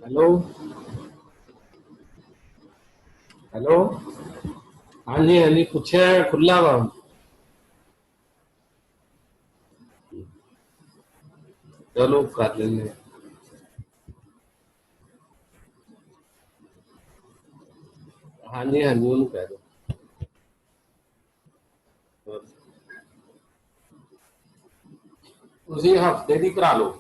Hello. Hello. हाँ जी पूछे खुला वा। चलो कर लेंगे। हाँ जी उन्होंने कह दो। ਤੁਸੀਂ ਹਫਤੇ ਦੀ ਕਰਾ ਲਓ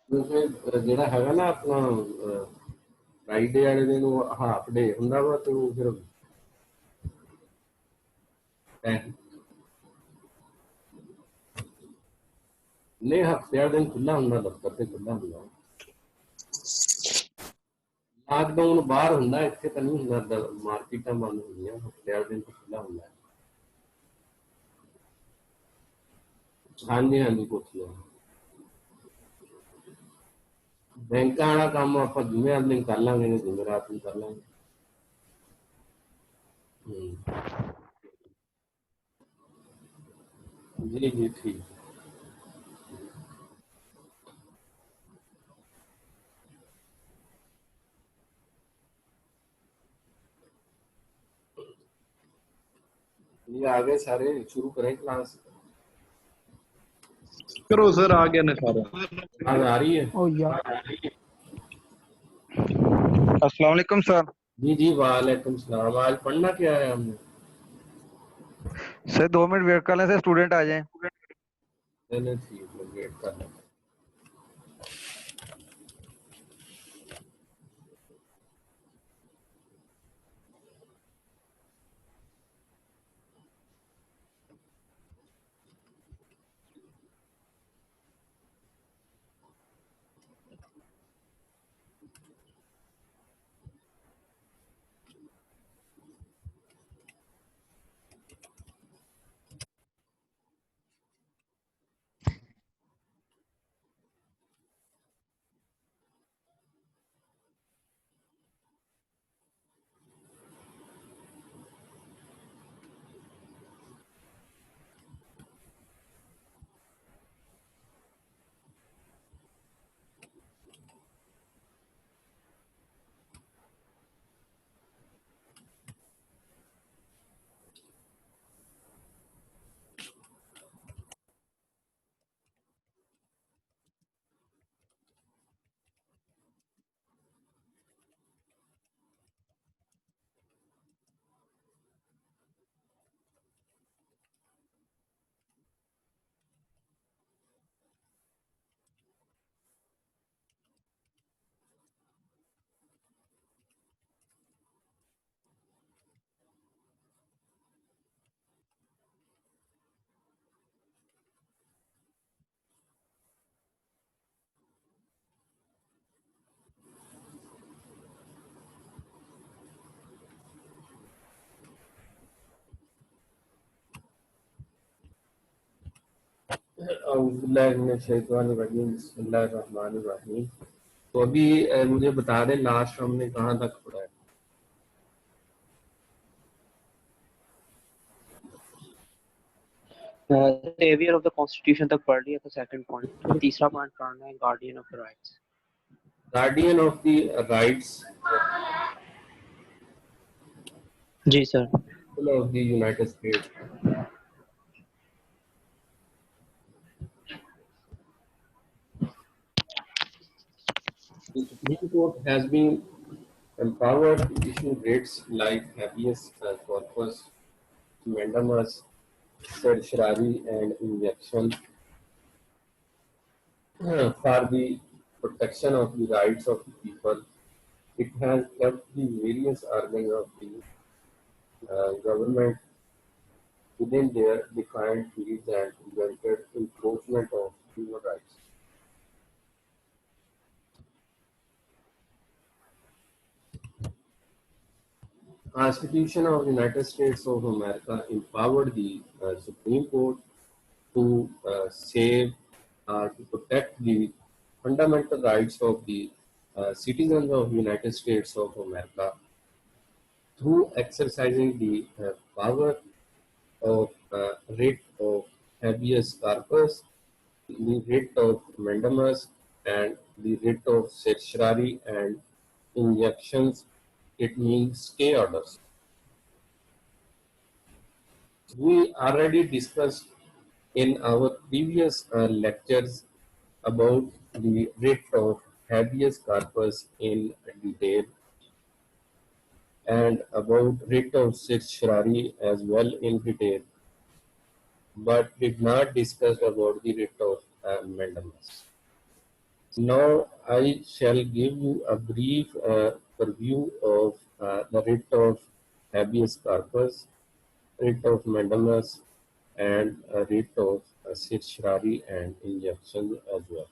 ਕਿਉਂਕਿ ਜਿਹੜਾ ਹੈਗਾ ਨਾ ਆਪਣਾ ਫਰਾਈਡੇ ਵਾਲੇ ਦਿਨ ਉਹ ਹਾਫ ਡੇ ਹੁੰਦਾ ਵਾ ਤੇ ਉਹ ਫਿਰ ਨਹੀਂ ਹਫਤੇ ਵਾਲੇ ਦਿਨ ਖੁੱਲਾ ਹੁੰਦਾ ਦਫ਼ਤਰ ਤੇ ਖੁੱਲਾ ਹੁੰਦਾ ਲਾਕਡਾਊਨ ਬਾਹਰ ਹੁੰਦਾ ਇੱਥੇ ਤਾਂ ਨਹੀਂ ਹੁੰਦਾ ਮਾਰਕੀਟਾਂ ਬੰਦ ਹੁੰਦੀਆਂ ਹਫਤੇ ਵਾਲੇ ਦਿਨ ਤਾਂ ਖੁੱਲਾ ਹੁੰਦਾ ਹਾਂਜੀ ਪੁੱਛ ਲਓ ਬੈਂਕਾਂ ਵਾਲਾ ਕੰਮ ਆਪਾਂ ਜੁਮੇ ਵਾਲੇ ਦਿਨ ਕਰ ਲਾਂਗੇ ਜੁਮੇ ਰਾਤ ਨੂੰ ਕਰ ਲਾਂਗੇ जी ठीक ये आ गए सारे शुरू करें क्लास करो सर आ गया ना सारा। आज आ रही है ओ यार अस्सलाम वालेकुम सर। जी वालेकुम सलाम आज पढ़ना क्या है हमने सर 2 मिनट वेट कर लें सर, स्टूडेंट आ जाएं। चलो ठीक है वेट कर लें बिस्मिल्लाहिर्रहमानिर्रहीम तो अभी मुझे बता दें लास्ट हमने कहाँ तक पढ़ा है सेवियर ऑफ द कॉन्स्टिट्यूशन तक पढ़ लिया था। सेकंड पॉइंट तीसरा पॉइंट पढ़ना है guardian of the rights. Guardian of the rights जी sir. Of the United States The Supreme Court has been empowered to issue writs like habeas corpus, mandamus, certiorari, and injunction for the protection of the rights of the people. It has kept the various organs of the government within their defined fields and prevented encroachment of human rights. Constitution of the United States of America empowered the Supreme Court to save to protect the fundamental rights of the citizens of the United States of America through exercising the power of writ of habeas corpus, the the writ of mandamus and the writ of certiorari and injunctions, it means stay orders. We already discussed in our previous lectures about the writ of habeas corpus in detail and about writ of certiorari as well in detail, but did not discuss about the writ of mandamus. Now I shall give you a brief review of the writ of habeas corpus, writ of mandamus, and a writ of certiorari and injunction as well.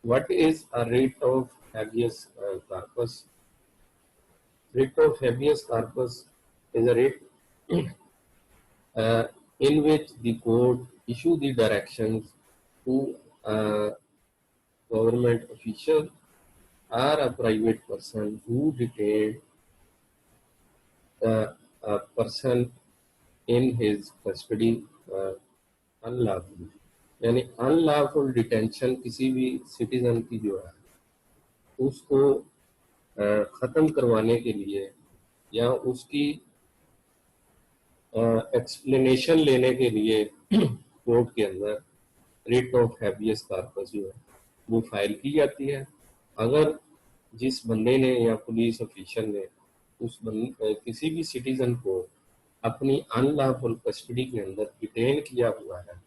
What is a writ of habeas corpus? Writ of habeas corpus is a writ in which the court issue the directions to a government official or a private person who detained a person in his custody unlawfully. यानी unlawful detention किसी भी citizen की जो है उसको ख़त्म करवाने के लिए या उसकी एक्सप्लेनेशन लेने के लिए कोर्ट के अंदर रिट ऑफ हैबियस कॉर्पस जो है वो फाइल की जाती है। अगर जिस बंदे ने या पुलिस ऑफिसर ने किसी भी सिटीजन को अपनी अनलॉफुल कस्टडी के अंदर डिटेन किया हुआ है,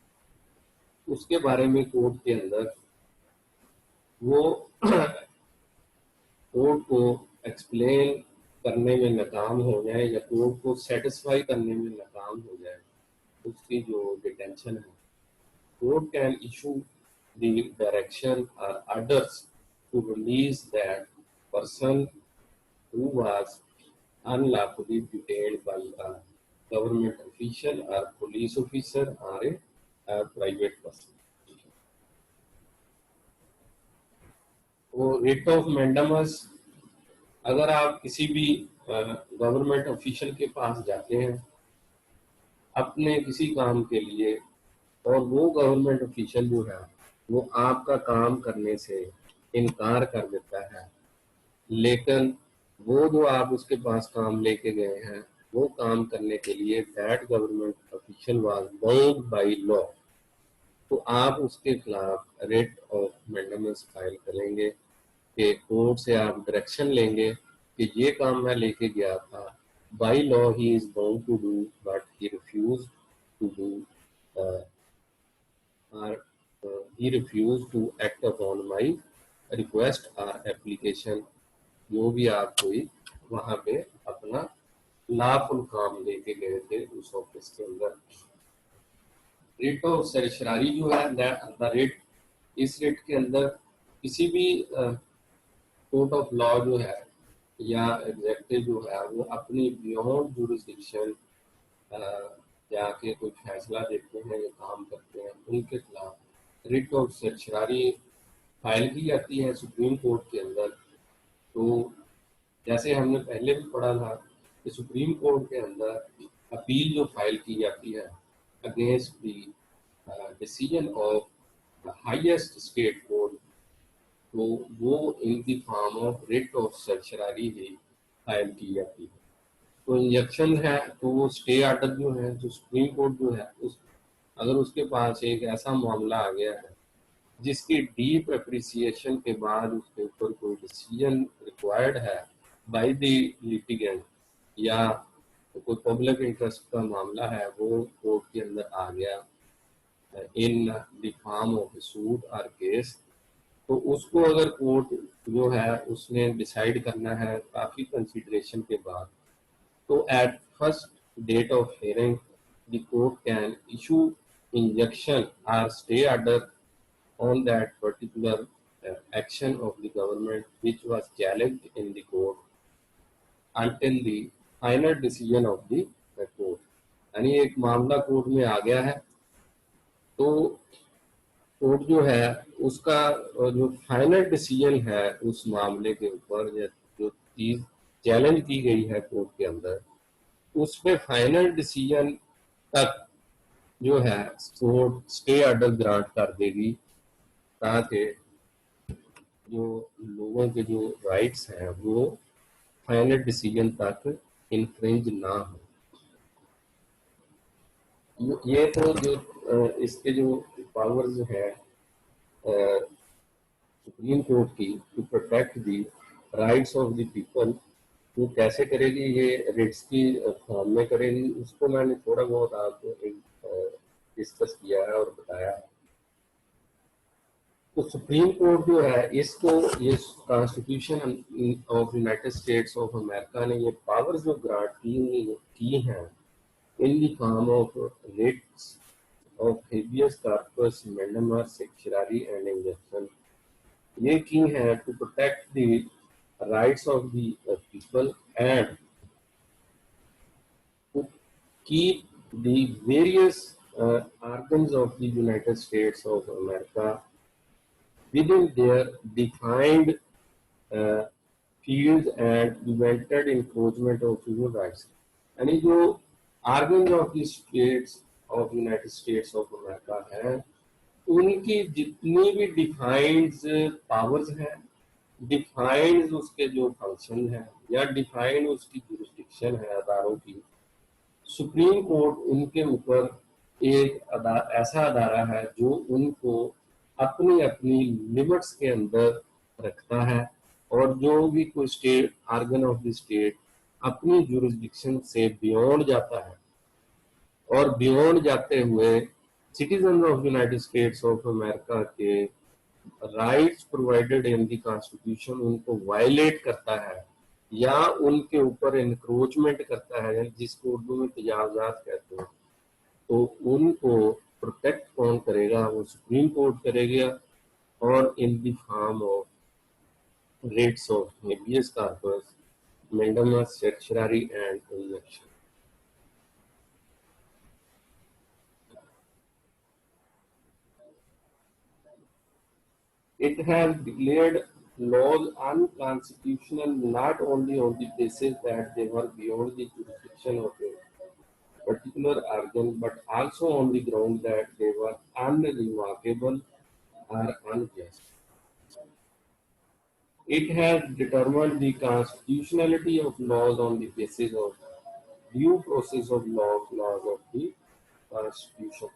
उसके बारे में कोर्ट के अंदर वो कोर्ट को एक्सप्लेन करने में नाकाम हो जाए या कोर्ट को सेटिस्फाई करने में नाकाम हो जाए उसकी जो डिटेंशन है, court can issue the direction और orders to release that person who was unlawfully detained by a government official or police officer or a private person. वो रिट ऑफ मैंडामस, अगर आप किसी भी गवर्नमेंट ऑफिशियल के पास जाते हैं अपने किसी काम के लिए और वो गवर्नमेंट ऑफिशियल जो है वो आपका काम करने से इनकार कर देता है, लेकिन वो जो आप उसके पास काम लेके गए हैं वो काम करने के लिए that government official was bound by law, तो आप उसके खिलाफ रिट ऑफ मैंडामस फाइल करेंगे कि कोर्ट से आप डायरेक्शन लेंगे कि ये काम मैं लेके गया था, by law he is bound to do but he refuse to do और he refuse to act upon my request और एप्लीकेशन, जो भी आप कोई वहां पे अपना लाफुल काम लेके गए थे उस ऑफिस के अंदर। रिट ऑफ सरशरारी जो है द रिट, इस रिट के अंदर किसी भी कोर्ट ऑफ लॉ जो है या एग्जेक्टिव जो है वो अपनी बियॉन्ड जुरिस्डिक्शन जाके कोई फैसला देते हैं या काम करते हैं, उनके खिलाफ रिट ऑफ सरशरारी फाइल की जाती है सुप्रीम कोर्ट के अंदर। तो जैसे हमने पहले भी पढ़ा था कि सुप्रीम कोर्ट के अंदर अपील जो फाइल की जाती है against the decision of highest state court, तो वो in the form of writ of certiorari ही फाइल की जाती है। तो इंजेक्शन है तो वो स्टे ऑर्डर जो है जो सुप्रीम कोर्ट जो है अगर उसके पास एक ऐसा मामला आ गया है जिसकी डीप एप्रिसिएशन के बाद उसके ऊपर कोई डिसीजन रिक्वायर्ड है बाय द लिटिगेंट या तो कोई पब्लिक इंटरेस्ट का मामला है वो कोर्ट के अंदर आ गया इन द फॉर्म ऑफ सूट और केस, तो उसको अगर कोर्ट जो है उसने डिसाइड करना है काफ़ी कंसिडरेशन के बाद, तो at first date of hearing the court can issue injunction और stay order on that particular action of the government which was challenged in the court until the final decision of the court। यानी एक मामला court में आ गया है तो court जो है उसका जो फाइनल डिसीजन है उस मामले के ऊपर जो चीज चैलेंज की गई है कोर्ट के अंदर, उस पे फाइनल डिसीजन तक जो है स्टे ऑर्डर ग्रांट कर देगी ताकि जो लोगों के जो राइट्स हैं वो फाइनल डिसीजन तक इन्फ्रिंज ना हो। ये तो जो इसके जो पावर्स है सुप्रीम कोर्ट की to protect the rights of the people, वो कैसे करेगी, ये रिट्स की फॉर्म में करेगी, उसको मैंने थोड़ा बहुत आपको डिस्कस किया है और बताया है। तो सुप्रीम कोर्ट जो है इसको ये constitution of United States of America ने ये पावर्स जो ग्रांट की हैं in the form of writs of habeas corpus, mandamus, certiorari and injunction, ये की है to protect the rights of the people and to keep the various organs of the United States of America within their defined uh, fields and prevented encroachment of human rights। यानी जो organs of the states of United States of America हैं उनकी जितनी भी defined powers हैं, defined उसके जो function है या डिफाइंड उसकी जुरिस्डिक्शन है अदारों की, सुप्रीम कोर्ट उनके ऊपर एक ऐसा अदारा है जो उनको अपनी अपनी लिमिट्स के अंदर रखता है और जो भी कोई state organ of the state अपनी जुरिस्डिक्शन से बियॉन्ड जाता है और बियॉन्ड जाते हुए citizen of United States of America के rights provided in the constitution उनको वायलेट करता है या उनके ऊपर एनक्रोचमेंट करता है, जिसको उर्दू में तजावजात कहते हैं, तो उनको प्रोटेक्ट कौन करेगा, वो सुप्रीम कोर्ट करेगा और इन the form of rates of habeas corpus, mandamus, certiorari and injunction। It has declared laws unconstitutional not only on the basis that they were beyond the jurisdiction of a particular organ, but also on the ground that they were unremarkable or unjust। It has determined the constitutionality of laws on the basis of due process of laws of the Constitution।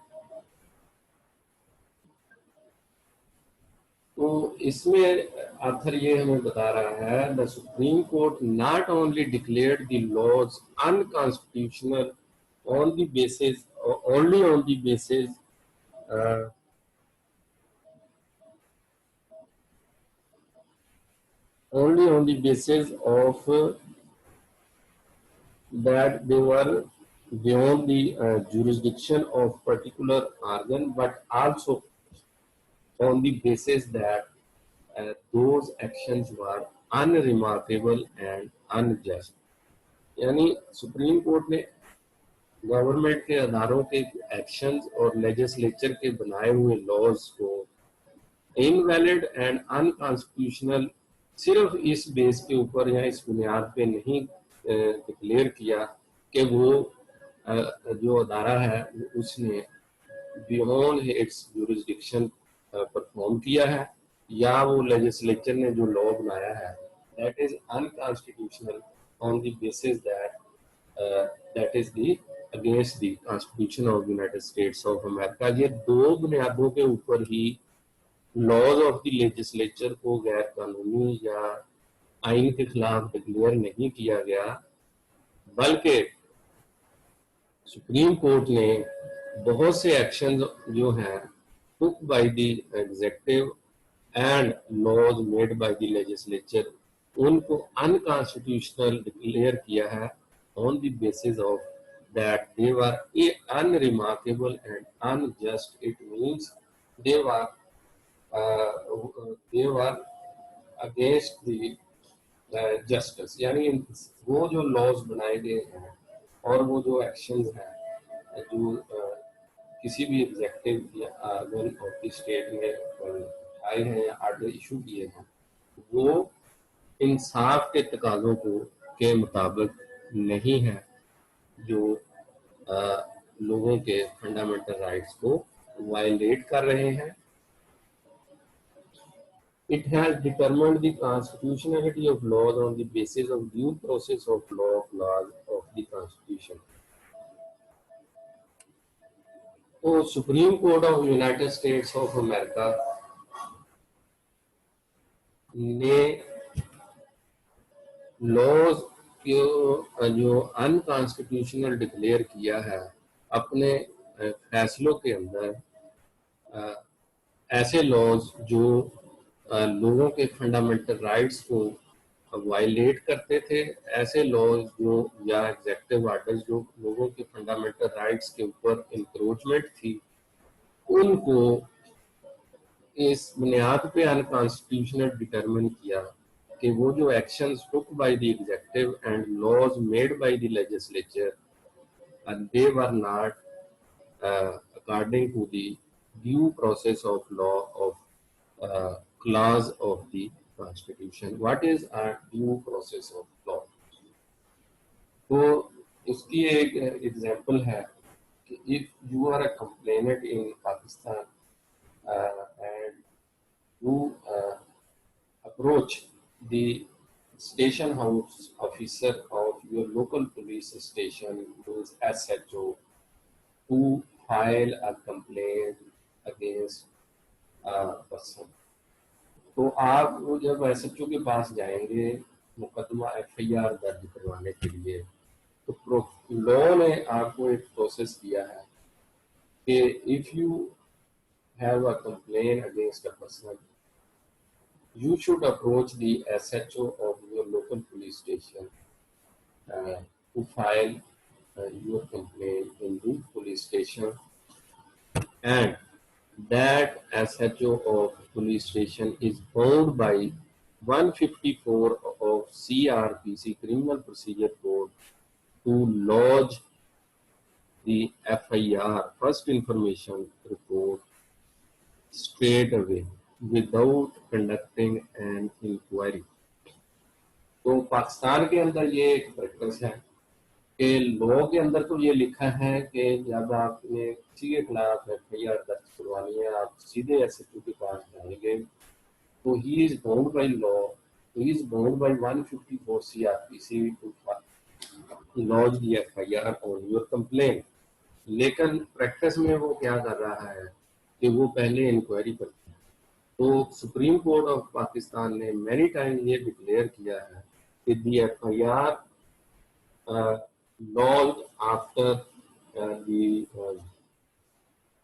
तो इसमें आखिर ये हमें बता रहा है the Supreme Court not only declared the laws unconstitutional on the basis only on the basis only on the basis of that they were beyond the jurisdiction of particular organ, but also on the basis that those actions were unremarkable and unjust। यानी supreme Court ने government के अदारों के actions और legislature के बनाए हुए laws को invalid and unconstitutional सिर्फ इस बेस के ऊपर या इस बुनियाद पे नहीं डिक्लेयर किया कि वो जो अदारा है उसने बियॉन्ड इट्स जुरिस्डिक्शन परफॉर्म किया है या वो लेजिस्लेचर ने जो लॉ बनाया है that is unconstitutional on the basis that is the against the constitution of United States of America. ये दो बुनियादों के ऊपर ही लॉज ऑफ द लेजिस्लेचर को गैर कानूनी या आइन के खिलाफ डिक्लेयर नहीं किया गया, बल्कि सुप्रीम कोर्ट ने बहुत से एक्शन जो हैं took by the executive and laws made by the legislature उनको अनकॉन्स्टिट्यूशनल डिक्लेयर किया है on the basis of that they were unremarkable and unjust। It means they were against the justice। यानी वो जो लॉज बनाए गए हैं और वो जो एक्शंस हैं जो किसी भी एग्जेक्टिव या आर्गन ऑफ द स्टेट ने उठाए हैं या आर्डर इशू किए हैं वो इंसाफ के तकाजों को के मुताबिक नहीं है जो लोगों के फंडामेंटल राइट्स को वायलेट कर रहे हैं। It has determined the constitutionality of laws on the basis of due process of law clause of the Constitution. तो supreme court of United States of America ने लॉज को जो अनकॉन्स्टिट्यूशनल डिक्लेयर किया है अपने फैसलों के अंदर, ऐसे लॉज जो लोगों के फंडामेंटल राइट्स को वायलेट करते थे, ऐसे लॉज जो या एग्जेक्टिव ऑर्डर्स जो लोगों के फंडामेंटल राइट्स के ऊपर इंक्रोचमेंट थी, उनको इस बुनियाद पे अनकॉन्स्टिट्यूशनल डिटरमिन किया कि वो जो actions took by the executive and laws made by the legislature they were not according to the due process of law of clause of the Constitution. What is a due process of law? तो उसकी एक example है कि if you are a complainant in Pakistan and you approach the station house officer of your local police station, who is SHO, to file a complaint against a person. तो आप वो जब SHO के पास जाएंगे मुकदमा एफआईआर दर्ज करवाने के लिए, तो लॉ ने आपको एक प्रोसेस दिया है कि if you have a complain against a person, you should approach the SHO of your local police station to file your complaint in the police station, and that SHO of police station is bound by 154 of CRPC Criminal Procedure Code to lodge the FIR, first information report, straight away without conducting an inquiry. तो पाकिस्तान के अंदर ये एक practice है कि law के अंदर तो ये लिखा है कि जब आपने किसी के खिलाफ एफआईआर दर्ज करवानी है, आप सीधे एसएचओ के पास जाएंगे, तो he is bound by law, he is bound by 154 CrPC to lodge the FIR on your complaint. लेकिन प्रैक्टिस में वो क्या कर रहा है कि वो पहले इंक्वायरी करता है। तो सुप्रीम कोर्ट ऑफ पाकिस्तान ने मैनी टाइम ये डिक्लेयर किया है कि the FIR lodged after the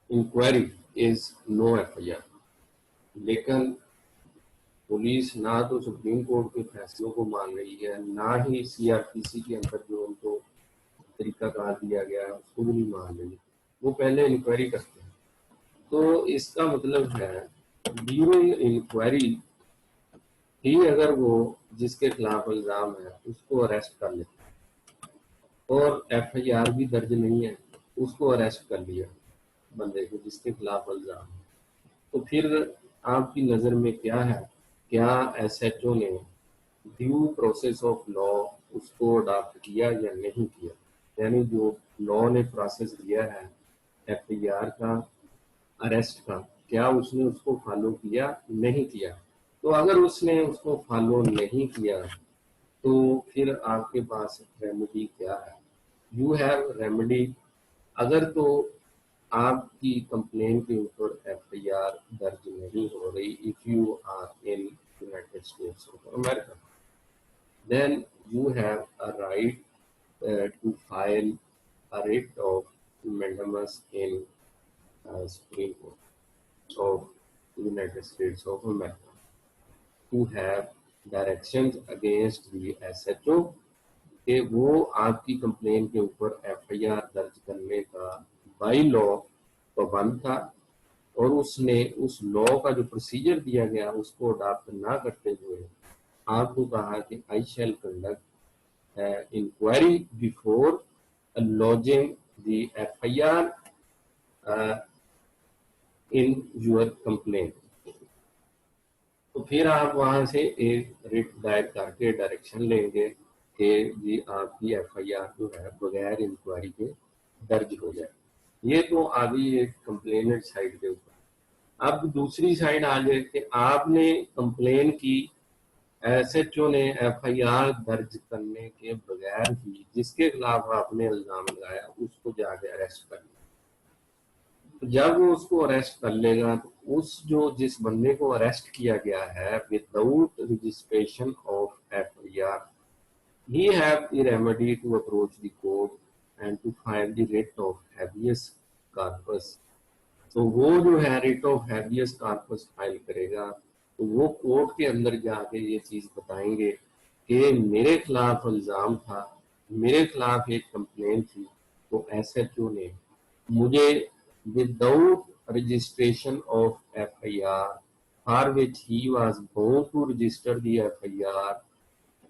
inquiry is no FIR. लेकिन पुलिस ना तो सुप्रीम कोर्ट के फैसलों को मान रही है, ना ही सीआरपीसी के अंदर जो उनको तरीकाकार दिया गया है उसको भी नहीं मान रही, वो पहले इंक्वायरी करते हैं। तो इसका मतलब है ड्यूरिंग इंक्वायरी ही अगर वो जिसके खिलाफ इल्जाम है उसको अरेस्ट कर लेते और एफआईआर भी दर्ज नहीं है, उसको अरेस्ट कर लिया बंदे को जिसके खिलाफ इल्जाम है, तो फिर आपकी नज़र में क्या है, क्या एसएचओ ने ड्यू प्रोसेस ऑफ लॉ उसको अडॉप्ट किया या नहीं किया? यानी जो लॉ ने प्रोसेस दिया है एफआईआर का, अरेस्ट का, क्या उसने उसको फॉलो किया, नहीं किया? तो अगर उसने उसको फॉलो नहीं किया तो फिर आपके पास रेमेडी क्या है? You have remedy. अगर तो आपकी कंप्लेन के ऊपर एफआईआर दर्ज नहीं हो रही, if you are in United States of America, then you have a right to file a writ of mandamus in Supreme Court of United States of America to have directions against the SHO कि वो आपकी complain के ऊपर FIR दर्ज करने का by law पाबंद था और उसने उस लॉ का जो प्रोसीजर दिया गया उसको अडॉप्ट ना करते हुए आपको कहा कि I shall conduct inquiry before lodging the FIR in your complaint. तो फिर आप वहां से एक रिट दायर करके डायरेक्शन लेंगे कि जी आपकी एफआईआर जो है बगैर इंक्वायरी के दर्ज हो जाए। ये तो आ गई एक कंप्लेनेंट साइड के ऊपर। अब दूसरी साइड आ जाए कि आपने कंप्लेन की, एसएचओ ने एफआईआर दर्ज करने के बगैर ही जिसके खिलाफ आपने इल्जाम लगाया उसको जाके अरेस्ट कर लिया। तो जब वो उसको अरेस्ट कर लेगा तो उस जो जिस बंदे को अरेस्ट किया गया है without registration of FIR, he have the remedy to approach the court and to file the writ of habeas corpus। तो वो जो है writ of habeas corpus file करेगा, तो वो कोर्ट के अंदर जाके ये चीज बताएंगे कि मेरे खिलाफ इल्जाम था, मेरे खिलाफ एक कंप्लेन थी, तो एसएचओ ने मुझे without registration of FIR for which he was bound to register the FIR,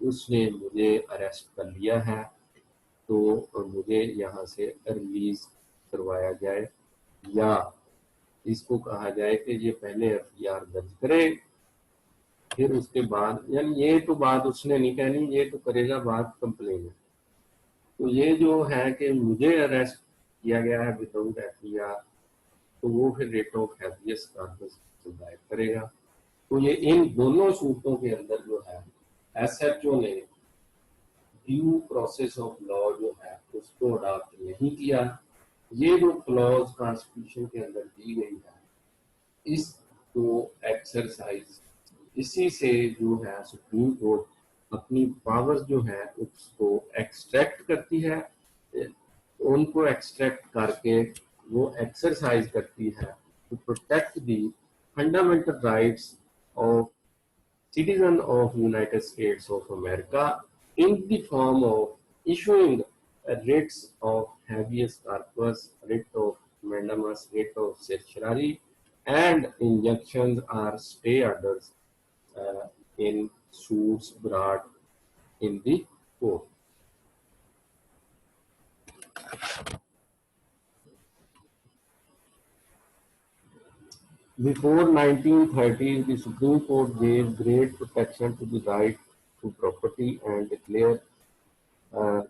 उसने मुझे अरेस्ट कर लिया है, तो मुझे यहाँ से रिलीज करवाया जाए, या इसको कहा जाए कि ये पहले एफआईआर दर्ज करे, फिर उसके बाद, यानी ये तो बात उसने नहीं कहनी, ये तो करेगा बात कंप्लेन। तो ये जो है कि मुझे अरेस्ट किया गया है विदाउट एफआईआर, तो वो फिर रेट ऑफ हैबियस कॉर्पस दायर करेगा। तो ये इन दोनों सूरतों के अंदर जो है एसएचओ ने ड्यू प्रोसेस ऑफ लॉ जो है उसको अडॉप्ट नहीं किया। ये जो क्लॉज कॉन्स्टिट्यूशन के अंदर दी गई है, इसको एक्सरसाइज, इसी से जो है सुप्रीम कोर्ट अपनी पावर्स जो है उसको एक्सट्रैक्ट करती है, उनको एक्सट्रैक्ट करके वो एक्सरसाइज करती है to protect the fundamental rights of citizen of United States of America in the form of issuing writs of habeas corpus, writ of mandamus, writ of certiorari, and injunctions or stay orders in suits brought in the court. Before 1930s, the Supreme Court gave great protection to the right to property and declared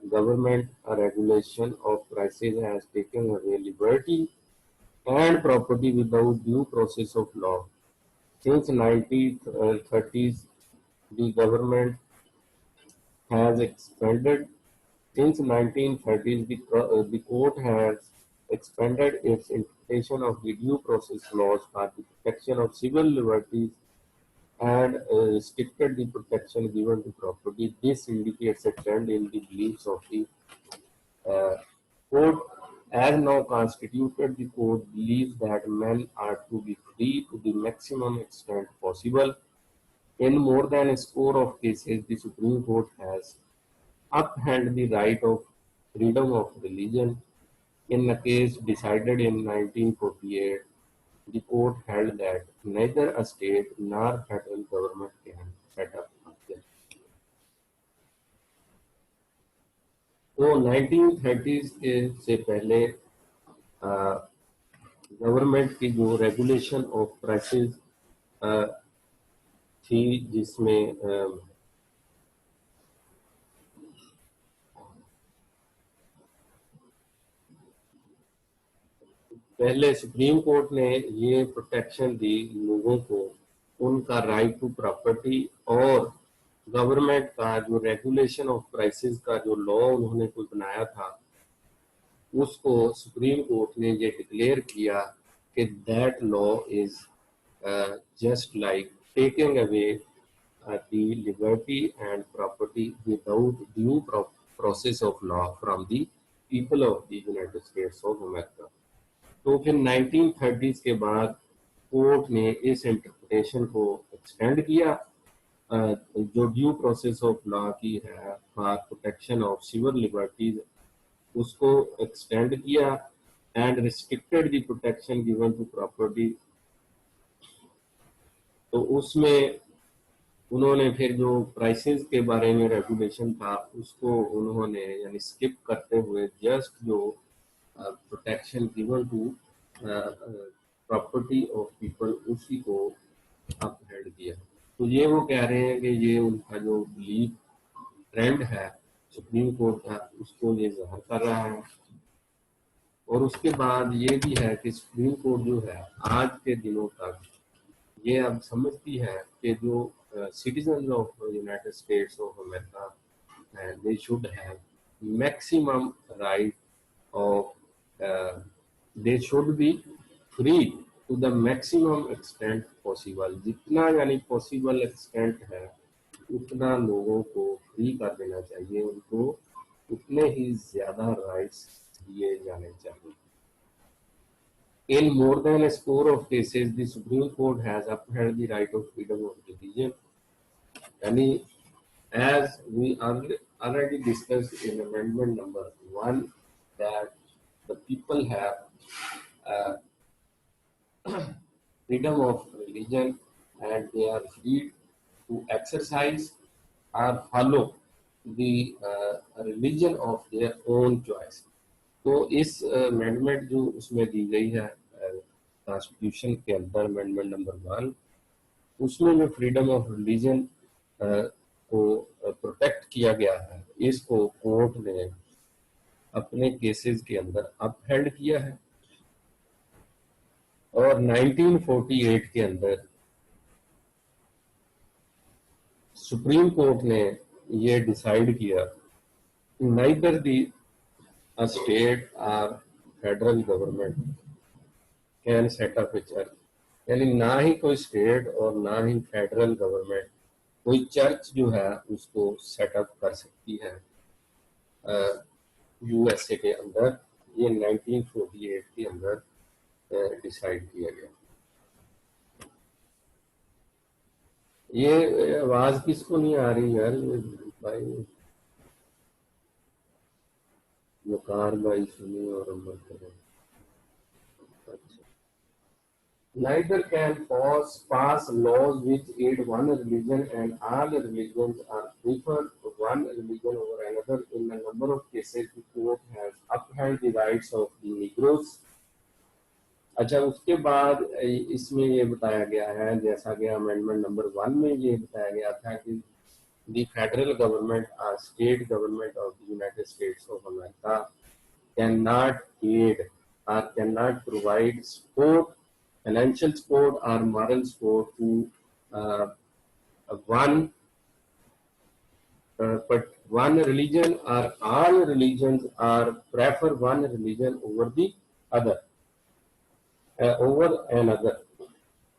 government regulation of prices has taken away liberty and property without due process of law. Since 1930s, the government has expanded. Since 1930s, the court has expanded its interpretation of the due process laws for the protection of civil liberties and restricted the protection given to property. This indicates a trend in the beliefs of the court. As now constituted, the court believes that men are to be free to the maximum extent possible. In more than a score of cases, the Supreme Court has upheld the right of freedom of religion. In a case decided in 1948, the court held that neither a state nor federal government can set up a church. तो 1930s के से पहले government की जो regulation of prices थी, जिसमें पहले supreme Court ने ये प्रोटेक्शन दी लोगों को, उनका राइट टू प्रॉपर्टी, और गवर्नमेंट का जो रेगुलेशन ऑफ प्राइसेस का जो लॉ उन्होंने कोई बनाया था, उसको सुप्रीम कोर्ट ने ये डिक्लेयर किया कि that law is just like taking away the liberty and property without due process of law from the people of the United States of America. तो फिर 1930s के बाद कोर्ट ने इस इंटरप्रिटेशन को एक्सटेंड किया, जो ड्यू प्रोसेस ऑफ लॉ की है for protection of civil liberties, उसको एक्सटेंड किया and restricted the protection given to property. तो उसमें उन्होंने फिर जो प्राइसेस के बारे में रेगुलेशन था उसको उन्होंने यानी स्किप करते हुए जस्ट जो protection given to property of people उसी को अपहेल्ड किया। तो ये वो कह रहे हैं कि ये उनका जो बिलीफ ट्रेंड है सुप्रीम कोर्ट का, उसको ये जाहिर कर रहा है। और उसके बाद ये भी है कि सुप्रीम कोर्ट जो है आज के दिनों तक ये अब समझती है कि जो citizen of United States of America they should have maximum right of they should be free to the maximum extent possible, जितना यानी पॉसिबल एक्सटेंट है उतना लोगों को फ्री कर देना चाहिए, उनको उतने ही ज्यादा राइट्स दिए जाने चाहिए. In more than a score of cases, the Supreme Court has upheld the right of freedom of religion. यानी as we already discussed in amendment number 1 that the people have uh, freedom of religion and they are free to exercise or follow the religion of their own choice. तो इस amendment जो उसमें दी गई है constitution के अंदर amendment number 1, उसमें जो फ्रीडम ऑफ रिलीजन को प्रोटेक्ट किया गया है, इसको कोर्ट ने अपने केसेस के अंदर अपहेल्ड किया है. और 1948 के अंदर सुप्रीम कोर्ट ने ये डिसाइड किया neither the a state or federal government can set up a church. यानी ना ही कोई स्टेट और ना ही फेडरल गवर्नमेंट कोई चर्च जो है उसको सेटअप कर सकती है यूएसए के अंदर. ये 1948 के अंदर डिसाइड किया गया. ये आवाज किसको नहीं आ रही यार भाई? वकार भाई सुनिए और अमल करें. Neither can pass laws which aid one religion and all religions are preferred one religion over another. In a number of cases, the court has upheld the rights of the Negroes. अच्छा, उसके बाद इसमें ये बताया गया है, जैसा कि अमेंडमेंट नंबर 1 में ये बताया गया था कि the federal government or state government of the United States of America cannot aid or cannot provide support, financial support or moral support to but one religion or all religions or prefer one religion over the other, over another.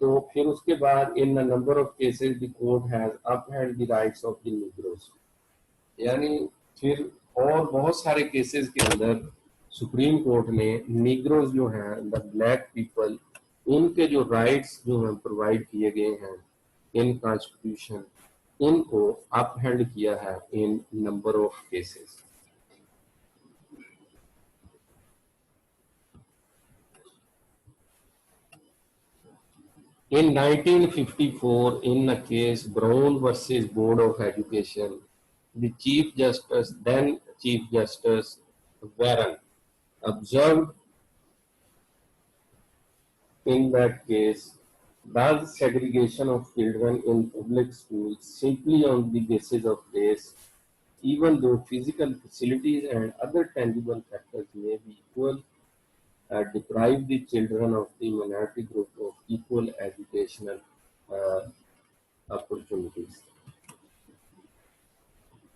तो फिर उसके बाद in number of cases the court has upheld the rights of the Negroes. यानी फिर और बहुत सारे cases के अंदर सुप्रीम कोर्ट ने निग्रोस जो हैं, द ब्लैक पीपल, उनके जो राइट्स जो हैं प्रोवाइड किए गए हैं इन कॉन्स्टिट्यूशन, उनको अपहेल्ड किया है in number of cases. In 1954, in a case Brown versus Board of Education, the Chief Justice, then Chief Justice Warren, observed in that case, does segregation of children in public schools simply on the basis of race, even though physical facilities and other tangible factors may be equal, deprive the children of the minority group of equal educational opportunities.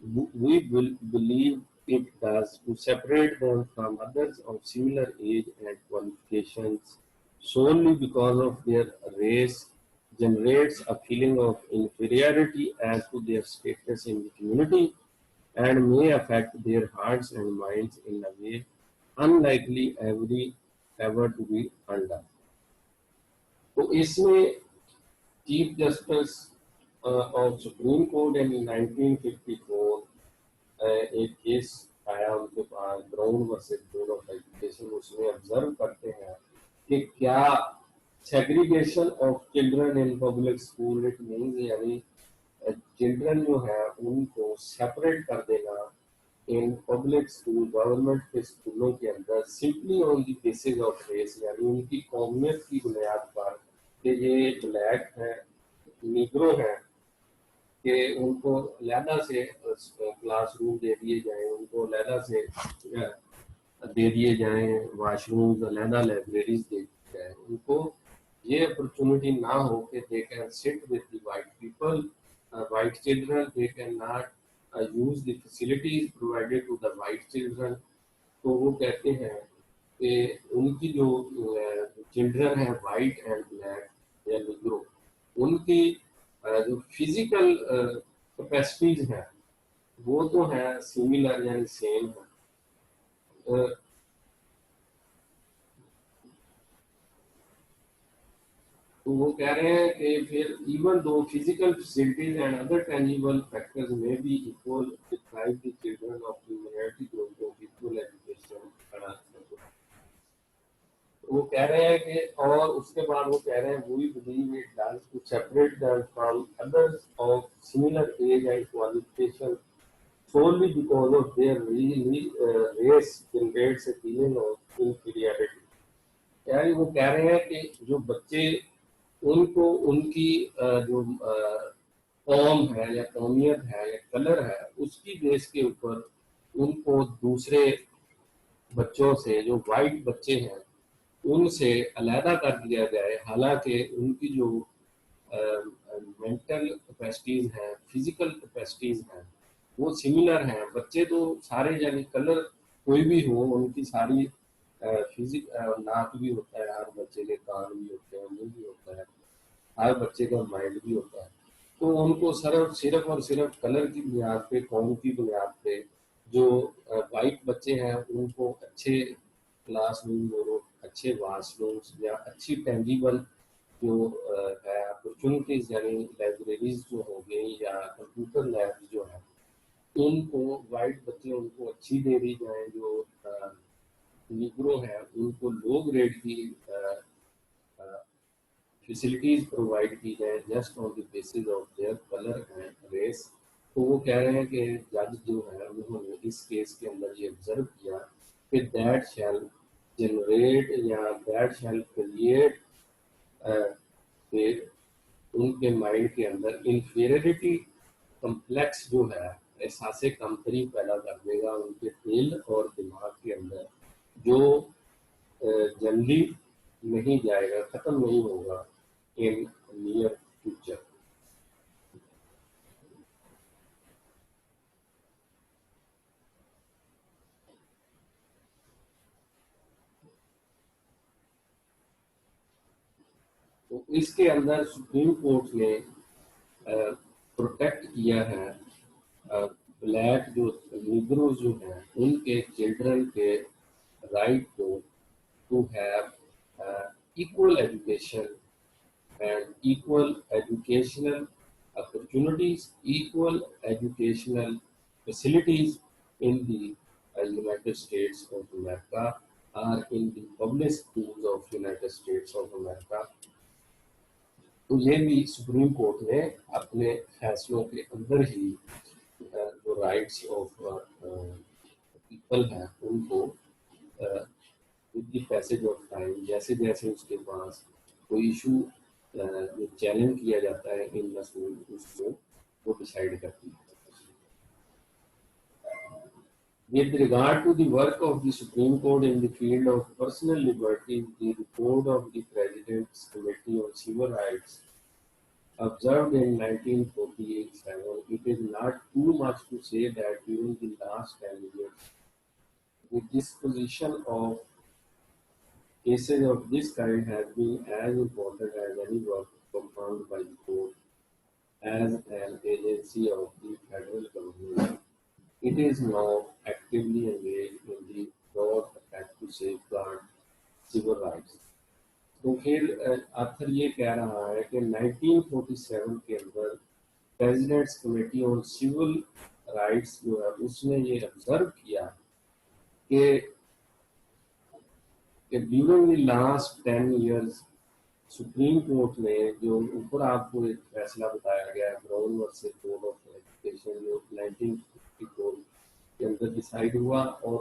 We will believe it does to separate them from others of similar age and qualifications solely because of their race generates a feeling of inferiority as to their status in the community and may affect their hearts and minds in a way unlikely ever to be undone. तो इसमें chief justice of Supreme Court in 1954 एक case आया उनके पास, Brown versus Board of Education. उसमें observe करते हैं कि क्या segregation of children in public school it means यानी चिल्ड्रन जो है उनको सेपरेट कर देना इन पब्लिक स्कूल, गवर्नमेंट के स्कूलों के अंदर simply on the basis of race, यानी उनकी कौमियत की बुनियाद पर कि ये ब्लैक है, निग्रो है, कि उनको अलहदा से क्लासरूम दे दिए जाए, उनको अलहदा से दे दिए जाएं, वाशरूम्स, अलहदा लाइब्रेरीज दे दी जाए, उनको ये अपॉर्चुनिटी ना हो कि they can sit with the white people, white children, they can not use the facilities provided to the white children. तो वो कहते हैं कि उनकी जो चिल्ड्रन है वाइट एंड ब्लैक या निग्रो, उनकी जो फिजिकल कैपेसिटीज हैं वो तो है सिमिलर यानी सेम है। तो वो कह रहे हैं कि फिर even though physical facilities and other tangible factors में भी equal deprive the children of the minority group of equal education. वो कह रहे हैं कि और उसके बाद वो कह रहे हैं we believe it does to separate them from others of similar age and qualification solely because of their race generates a feeling of inferiority। यानी वो कह रहे हैं कि जो बच्चे उनको उनकी जो कौम है या कौमियत है या कलर है उसकी बेस के ऊपर उनको दूसरे बच्चों से जो वाइट बच्चे हैं उनसे अलहदा कर दिया जाए, हालांकि उनकी जो मेंटल कैपेसिटीज हैं, फिजिकल कैपेसिटीज हैं, वो सिमिलर हैं। बच्चे तो सारे यानी कलर कोई भी हो, उनकी सारी फिजिक नाक भी होता है, हर बच्चे के कान भी होते हैं, मुंह भी होता है, हर बच्चे का माइंड भी होता है। तो उनको सिर्फ और सिर्फ कलर की बुनियाद पे, कौम की बुनियाद पे जो वाइट बच्चे हैं उनको अच्छे क्लासरूम और अच्छे वाशरूम्स या अच्छी टेंजिबल जो है अपॉर्चुनिटीज यानी लाइब्रेरीज जो हो गई या कंप्यूटर लैब जो है उनको वाइट बच्चे उनको अच्छी दे दी जाए, जो निग्रो है उनको लो ग्रेड की फैसिलिटीज प्रोवाइड की जाए just on the basis of their colour and race. तो वो कह रहे हैं कि जज जो है उन्होंने इस केस के अंदर ये ऑब्जर्व किया कि दैट शैल जनरेट या दैट शैल क्रिएट कि उनके माइंड के अंदर इंफीरियरिटी कम्प्लेक्स जो है एहसास कमतरी पैदा कर देगा उनके दिल और दिमाग के अंदर, जो जल्दी नहीं जाएगा, खत्म नहीं होगा इन नियर फ्यूचर। तो इसके अंदर सुप्रीम कोर्ट ने प्रोटेक्ट किया है ब्लैक जो निग्रोज जो हैं उनके चिल्ड्रन के राइट को to have equal education and equal educational opportunities, equal educational facilities in the United States of America or in the public schools of United States of America। तो ये भी supreme Court ने अपने फैसलों के अंदर ही जो राइट्स ऑफ पीपल हैं उनको with the passage of time जैसे जैसे उसके पास कोई इशू जो चैलेंज किया जाता है इन मसले उसको वो डिसाइड करती है। With regard to the work of the Supreme Court in the field of personal liberties, the report of the President's Committee on Civil Rights observed in 1947, it is not too much to say that during the last 10 years, the disposition of cases of this kind has been as important as any work performed by the court as an agency of the federal government. It is now actively engaged in the broad attempt to safeguard civil rights। तो फिर आखिर ये कह रहा है कि 1947 के अंदर president's committee on civil rights जो है उसने ये ऑब्जर्व किया कि during the last 10 years Supreme Court ने जो ऊपर आपको एक फैसला बताया गया है Brown versus Board of Education जो 1954 के अंदर डिसाइड हुआ, और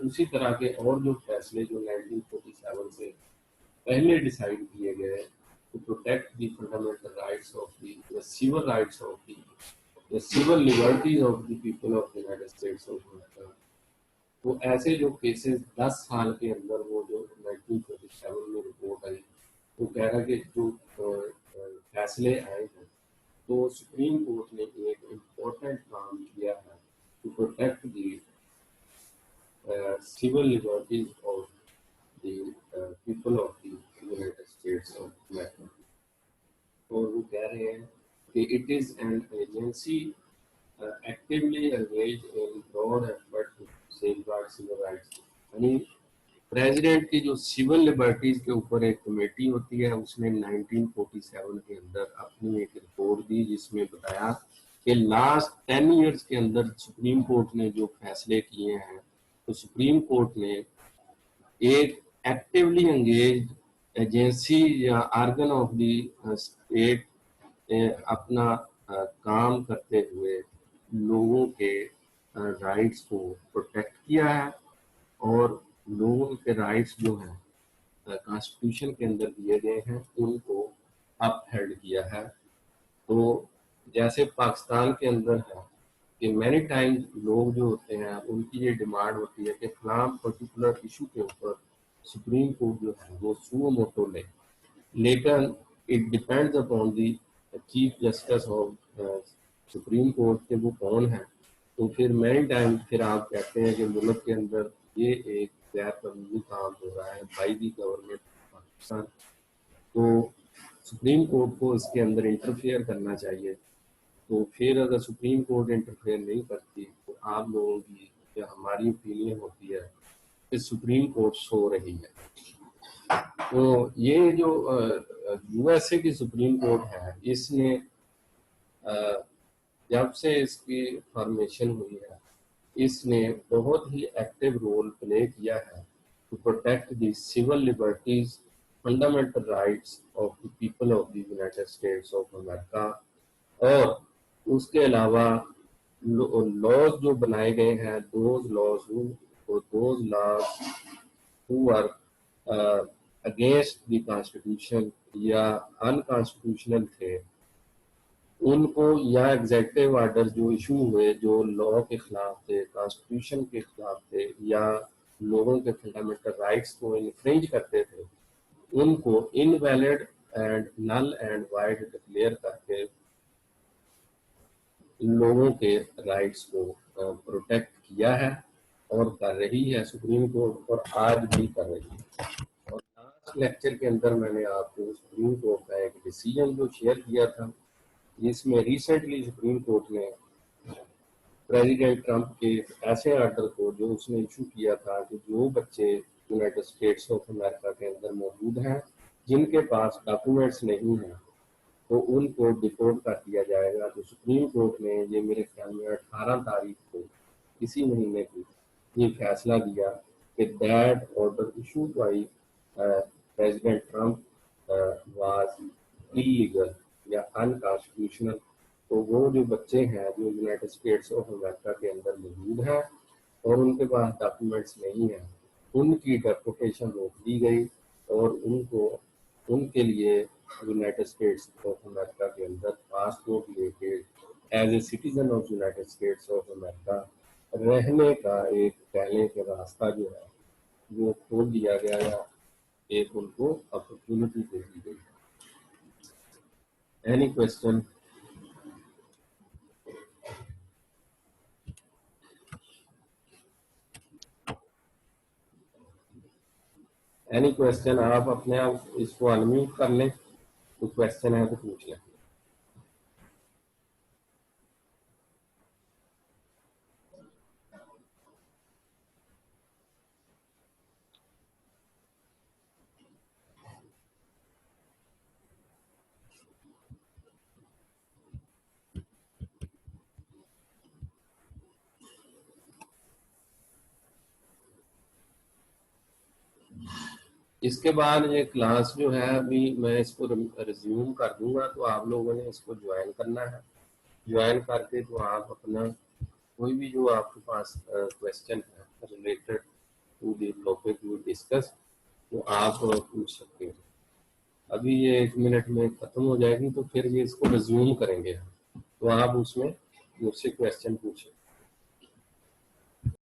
उसी तरह के और जो फैसले जो 1947 से पहले डिसाइड किए गए to protect the fundamental rights of the civil rights of the civil liberties of the people of the United States of America. तो ऐसे जो केसेस 10 साल के अंदर, वो जो 1947 में रिपोर्ट आई, वो कह रहा है कि जो फैसले आए हैं, तो सुप्रीम कोर्ट ने एक इम्पोर्टेंट काम किया है to protect the civil liberties of the people of the United States of America. और वो कह रहे हैं कि it is an agency actively engaged in broad effort to safeguard civil rights. यानी प्रेसिडेंट की जो सिविल लिबर्टीज के ऊपर एक कमेटी होती है, उसने 1947 के अंदर अपनी एक रिपोर्ट दी जिसमें बताया कि लास्ट 10 इयर्स के अंदर सुप्रीम कोर्ट ने जो फैसले किए हैं, तो सुप्रीम कोर्ट ने एक एक्टिवली एंगेज्ड एजेंसी या आर्गन ऑफ द स्टेट अपना काम करते हुए लोगों के राइट्स को प्रोटेक्ट किया है, और लोगों के राइट्स जो हैं कॉन्स्टिट्यूशन के अंदर दिए गए हैं उनको अपहेल्ड किया है। तो जैसे पाकिस्तान के अंदर है कि मैनी टाइम्स लोग जो होते हैं उनकी ये डिमांड होती है कि फलां पर्टिकुलर इशू के ऊपर सुप्रीम कोर्ट जो है वो सुओ मोटो ले, लेकिन it depends upon the chief justice of Supreme court के वो कौन है। तो फिर मैनी टाइम फिर आप कहते हैं कि मुल्क के अंदर ये एक गैर कानूनी काम हो रहा है बाई दी गवर्नमेंट पाकिस्तान, तो सुप्रीम कोर्ट को इसके अंदर इंटरफेयर करना चाहिए। तो फिर अगर सुप्रीम कोर्ट इंटरफेयर नहीं करती तो आप लोगों की या हमारी ओपिनियन होती है कि सुप्रीम कोर्ट सो रही है। तो ये जो यूएसए की सुप्रीम कोर्ट है, इसने जब से इसकी फॉर्मेशन हुई है, इसने बहुत ही एक्टिव रोल प्ले किया है to protect the civil liberties, fundamental rights of the people of the United States of America. और उसके अलावा लॉज जो बनाए गए हैं, those laws who are against the constitution या अनकॉन्स्टिट्यूशनल थे, उनको, या एग्जेक्टिव ऑर्डर जो इशू हुए जो लॉ के खिलाफ थे, कॉन्स्टिट्यूशन के खिलाफ थे, या लोगों के फंडामेंटल राइट्स को इन्फ्रिंज करते थे, उनको invalid and null and void declare करके लोगों के राइट्स को प्रोटेक्ट किया है और कर रही है सुप्रीम कोर्ट, और आज भी कर रही है। और लास्ट लेक्चर के अंदर मैंने आपको सुप्रीम कोर्ट का एक डिसीजन जो शेयर किया था, जिसमें रिसेंटली सुप्रीम कोर्ट ने प्रेसिडेंट ट्रंप के ऐसे ऑर्डर को जो उसने इशू किया था कि जो बच्चे यूनाइटेड स्टेट्स ऑफ अमेरिका के अंदर मौजूद हैं जिनके पास डॉक्यूमेंट्स नहीं हैं, तो उनको डिपोर्ट कर दिया जाएगा। तो सुप्रीम कोर्ट ने ये मेरे ख्याल में 18 तारीख को इसी महीने की ये फैसला दिया कि that order issued by president Trump was illegal या अनकॉन्स्टिट्यूशनल। तो वो जो बच्चे हैं जो यूनाइटेड स्टेट्स ऑफ अमेरिका के अंदर मौजूद हैं और उनके पास डॉक्यूमेंट्स नहीं हैं, उनकी डेपोटेशन रोक दी गई और उनको उनके लिए यूनाइटेड स्टेट्स ऑफ अमेरिका के अंदर पासपोर्ट लेके as a citizen of United States of America रहने का एक कहने का रास्ता जो है वो खोल दिया गया या एक उनको अपॉर्चुनिटी दे दी गई। Any question? Any question? आप अपने आप इसको अनम्यूट कर लें, कोई क्वेश्चन है तो पूछ लें। इसके बाद ये क्लास जो है अभी मैं इसको रिज्यूम कर दूंगा, तो आप लोगों ने इसको ज्वाइन करना है। ज्वाइन करके तो आप अपना कोई भी जो आपके पास क्वेश्चन है related to the topic we discuss, तो आप पूछ सकते हैं। अभी ये 1 मिनट में खत्म हो जाएगी, तो फिर ये इसको रिज्यूम करेंगे, तो आप उसमें मुझसे क्वेश्चन पूछें।